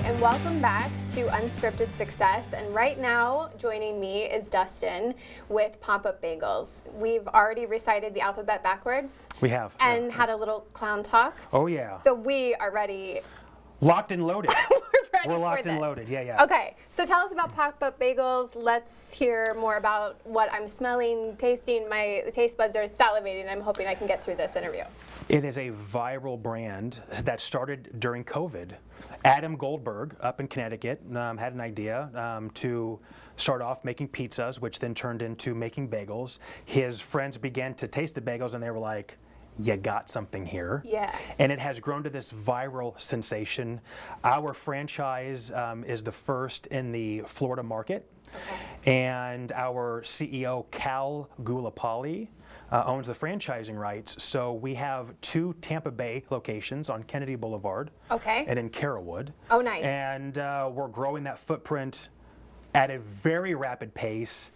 and welcome back to Unscripted Success. And right now, joining me is Dustin with PopUp Bagels. We've already recited the alphabet backwards. We have. And had a little clown talk. Oh, yeah. So we are ready. Locked and loaded. We're locked and loaded, yeah. Okay, so tell us about PopUp Bagels. Let's hear more about what I'm smelling, tasting. My taste buds are salivating. I'm hoping I can get through this interview. It is a viral brand that started during COVID. Adam Goldberg up in Connecticut had an idea to start off making pizzas, which then turned into making bagels. His friends began to taste the bagels and they were like, you got something here. Yeah. And it has grown to this viral sensation. Our franchise is the first in the Florida market. Okay. And our CEO, Cal Gulapalli, owns the franchising rights. So we have 2 Tampa Bay locations on Kennedy Boulevard. Okay. And in Carrollwood. Oh, nice. And we're growing that footprint at a very rapid pace.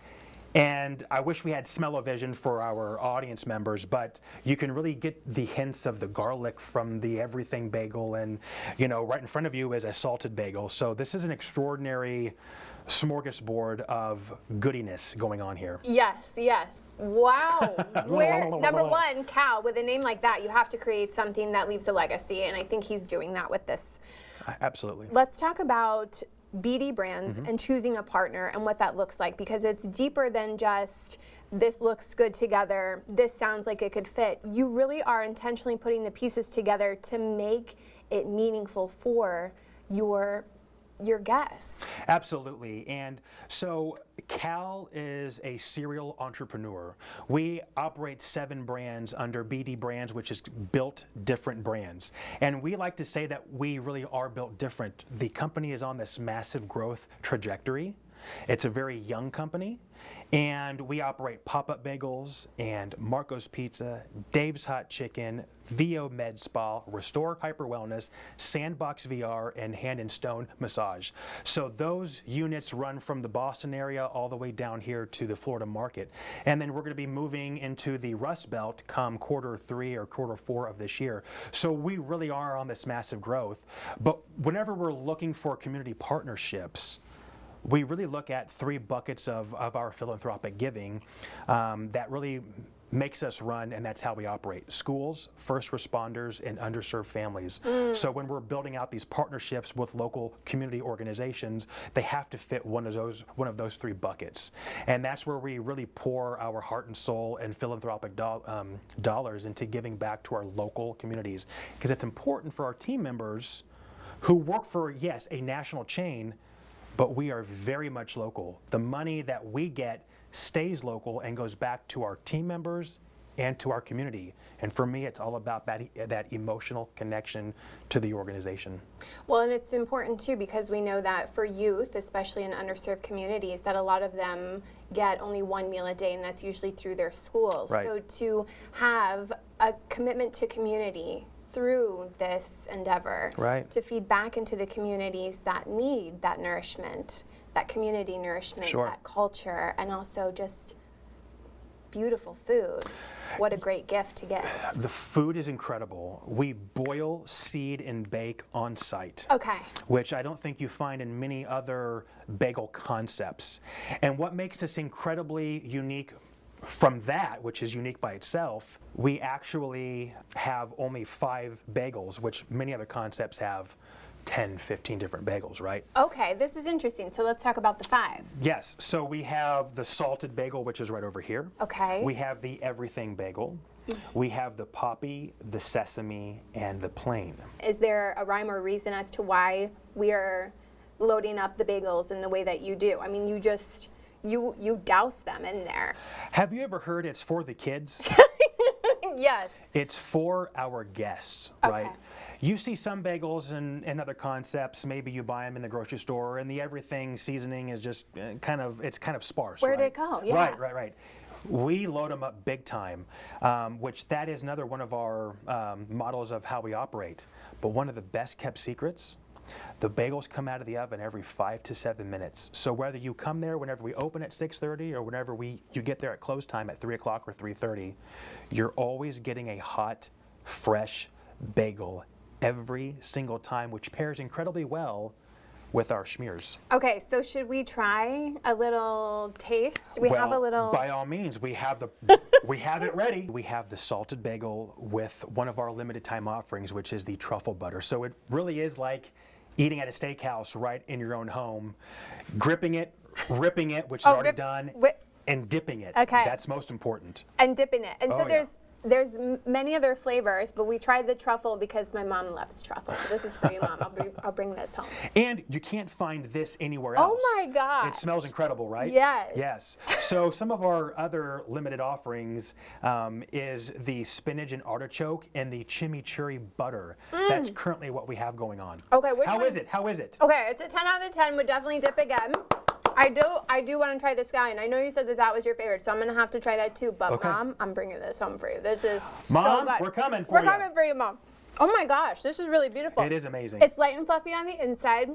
And I wish we had smell-o-vision for our audience members, but you can really get the hints of the garlic from the everything bagel, and right in front of you is a salted bagel. So this is an extraordinary smorgasbord of goodiness going on here. Yes. Wow. Number one, Cal, with a name like that, you have to create something that leaves a legacy, and I think he's doing that with this. Absolutely. Let's talk about BD brands and choosing a partner and what that looks like, because it's deeper than just this looks good together, this sounds like it could fit. You really are intentionally putting the pieces together to make it meaningful for your guests. Absolutely. And so Cal is a serial entrepreneur. We operate 7 brands under BD Brands, which is built different brands. And we like to say that we really are built different. The company is on this massive growth trajectory. It's a very young company, and we operate PopUp Bagels and Marco's Pizza, Dave's Hot Chicken, VO Med Spa, Restore Hyper Wellness, Sandbox VR, and Hand and Stone Massage. So those units run from the Boston area all the way down here to the Florida market. And then we're going to be moving into the Rust Belt come Q3 or Q4 of this year. So we really are on this massive growth. But whenever we're looking for community partnerships, we really look at 3 buckets of our philanthropic giving that really makes us run, and that's how we operate. Schools, first responders, and underserved families. So when we're building out these partnerships with local community organizations, they have to fit one of those 3 buckets. And that's where we really pour our heart and soul and philanthropic dollars into giving back to our local communities. Because it's important for our team members who work for, yes, a national chain, but we are very much local. The money that we get stays local and goes back to our team members and to our community. And for me, it's all about that emotional connection to the organization. Well, and it's important too, because we know that for youth, especially in underserved communities, that a lot of them get only 1 meal a day, and that's usually through their schools. Right. So to have a commitment to community through this endeavor, right, to feed back into the communities that need that nourishment, that community nourishment, sure, that culture, and also just beautiful food. What a great gift to get. The food is incredible. We boil, seed, and bake on site. Okay. Which I don't think you find in many other bagel concepts. And what makes us incredibly unique from that, which is unique by itself, we actually have only 5 bagels, which many other concepts have 10, 15 different bagels, right? Okay, this is interesting. So let's talk about the 5. Yes, so we have the salted bagel, which is right over here. Okay. We have the everything bagel. We have the poppy, the sesame, and the plain. Is there a rhyme or reason as to why we are loading up the bagels in the way that you do? I mean, you just you douse them in there. Have you ever heard it's for the kids? Yes. It's for our guests, right? Okay. You see some bagels and other concepts, maybe you buy them in the grocery store, and the everything seasoning is just kind of sparse. Where'd right? it go? Yeah. Right. We load them up big time, which that is another one of our models of how we operate. But one of the best kept secrets, the bagels come out of the oven every 5 to 7 minutes. So whether you come there whenever we open at 6:30 or whenever you get there at close time at 3 o'clock or 3:30, you're always getting a hot, fresh bagel every single time, which pairs incredibly well with our schmears. Okay, so should we try a little taste? We have a little. By all means, we have it ready. We have the salted bagel with one of our limited time offerings, which is the truffle butter. So it really is like eating at a steakhouse right in your own home, gripping it, ripping it, which is already done, and dipping it. Okay. That's most important. And dipping it. And so yeah. there's many other flavors, but we tried the truffle because my mom loves truffle. So this is for you, Mom. I'll bring this home. And you can't find this anywhere else. Oh my God. It smells incredible, right? Yes. Yes. So some of our other limited offerings is the spinach and artichoke and the chimichurri butter. That's currently what we have going on. Okay, How is it? How is it? Okay, it's a 10 out of 10. Would definitely dip again. I do want to try this guy, and I know you said that was your favorite, so I'm gonna have to try that too. But Okay. Mom, I'm bringing this home for you. This is Mom, so good. we're coming for We're you. coming for you, Mom. Oh my gosh, this is really beautiful. It is amazing. It's light and fluffy on the inside.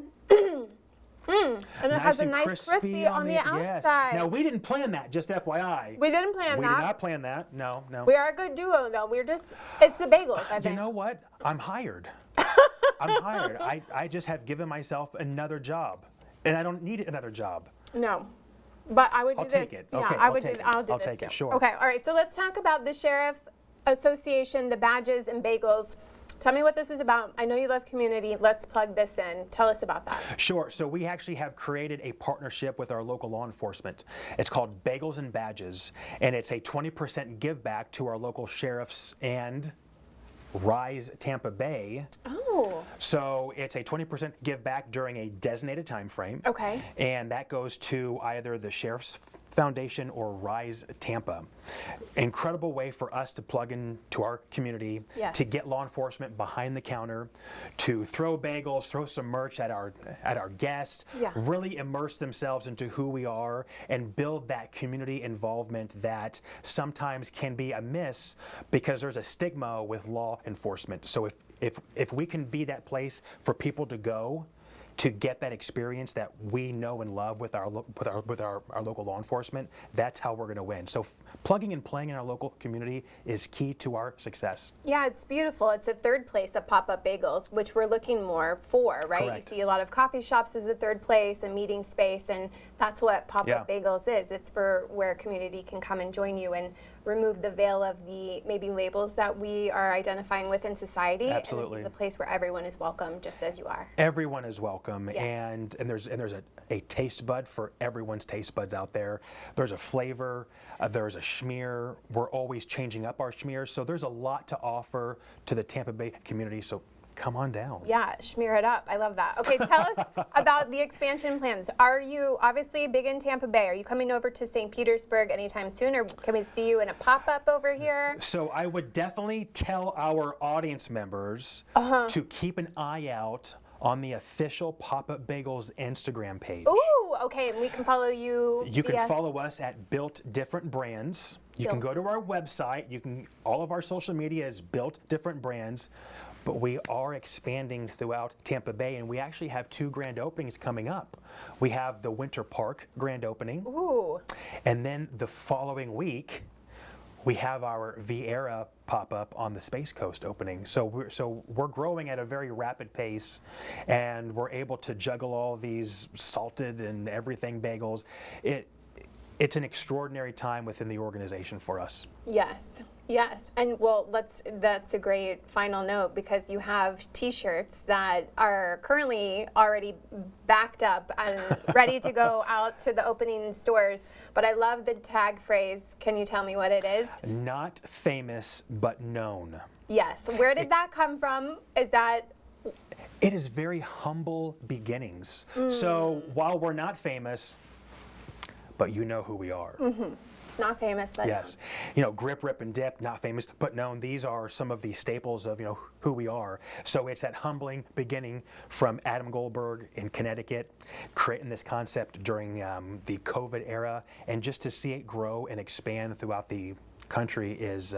And it has a and nice crispy on the outside. Yes. Now we didn't plan that, just FYI. We didn't plan We that. did not plan that. No, no. We are a good duo, though. It's the bagels, I think. You know what? I'm hired. I'm hired. I just have given myself another job, and I don't need another job. No. But I would do I'll this. take it. Yeah, Okay, I'll I'll do take this it, too. sure. Okay, all right. So let's talk about the Sheriff Association, the badges and bagels. Tell me what this is about. I know you love community. Let's plug this in. Tell us about that. Sure. So we actually have created a partnership with our local law enforcement. It's called Bagels and Badges, and it's a 20% give back to our local sheriffs and Rise Tampa Bay. Oh. So it's a 20% give back during a designated time frame. Okay. And that goes to either the Sheriff's Foundation or Rise Tampa. Incredible way for us to plug into our community, Yes. to get law enforcement behind the counter, to throw bagels, throw some merch at our guests, Yeah. really immerse themselves into who we are and build that community involvement that sometimes can be amiss because there's a stigma with law enforcement. So if we can be that place for people to go to get that experience that we know and love with our local law enforcement, that's how we're going to win. So plugging and playing in our local community is key to our success. Yeah, it's beautiful. It's a third place at PopUp Bagels, which we're looking more for, right? Correct. You see a lot of coffee shops as a third place, a meeting space, and that's what PopUp Yeah. Bagels is. It's for where community can come and join you and remove the veil of the maybe labels that we are identifying with in society. Absolutely. And this is a place where everyone is welcome, just as you are. Everyone is welcome, Yeah. and there's a taste bud for everyone's taste buds out there. There's a flavor, there's a schmear. We're always changing up our schmears, so there's a lot to offer to the Tampa Bay community. So come on down. Yeah, smear it up. I love that. Okay, tell us about the expansion plans. Are you obviously big in Tampa Bay? Are you coming over to St. Petersburg anytime soon, or can we see you in a pop-up over here? So I would definitely tell our audience members to keep an eye out on the official PopUp Bagels Instagram page. Ooh, okay, and we can follow you. You can via- follow us at Built Different Brands. You can go to our website. All of our social media is Built Different Brands, but we are expanding throughout Tampa Bay, and we actually have 2 grand openings coming up. We have the Winter Park grand opening, Ooh, and then the following week, we have our Vieira pop-up on the Space Coast opening. So we're growing at a very rapid pace, and we're able to juggle all these salted and everything bagels. It's an extraordinary time within the organization for us. yes, yes. And well, that's a great final note, because you have t-shirts that are currently already backed up and ready to go out to the opening stores. But I love the tag phrase. Can you tell me what it is? Not famous, but known. Yes. Where did that come from? Is that It is very humble beginnings. So while we're not famous, but you know who we are. not famous, but Yes. You know, grip, rip, and dip, not famous, but known. These are some of the staples of, who we are. So it's that humbling beginning from Adam Goldberg in Connecticut, creating this concept during the COVID era. And just to see it grow and expand throughout the country is,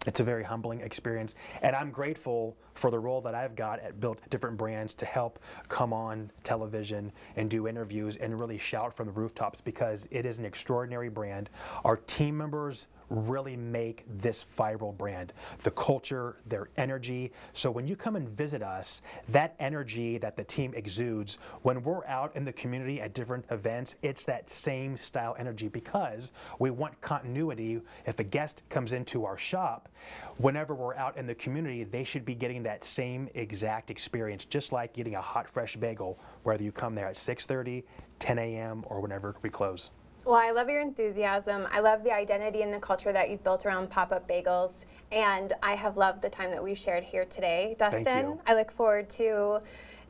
it's a very humbling experience. And I'm grateful for the role that I've got at Built Different Brands to help come on television and do interviews and really shout from the rooftops, because it is an extraordinary brand. Our team members really make this viral brand. The culture, their energy. So when you come and visit us, that energy that the team exudes, when we're out in the community at different events, it's that same style energy because we want continuity. If a guest comes into our shop, whenever we're out in the community, they should be getting that same exact experience, just like getting a hot, fresh bagel, whether you come there at 6:30, 10 a.m., or whenever we close. Well, I love your enthusiasm. I love the identity and the culture that you've built around PopUp Bagels. And I have loved the time that we've shared here today. Dustin, Thank you. I look forward to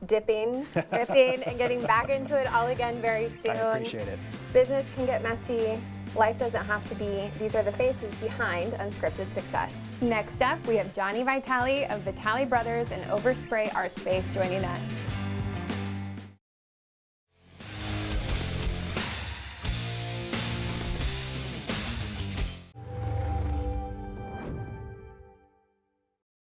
dipping, and getting back into it all again very soon. I appreciate it. Business can get messy. Life doesn't have to be. These are the faces behind unscripted success. Next up, we have Johnny Vitale of Vitale Brothers and Overspray Art Space joining us.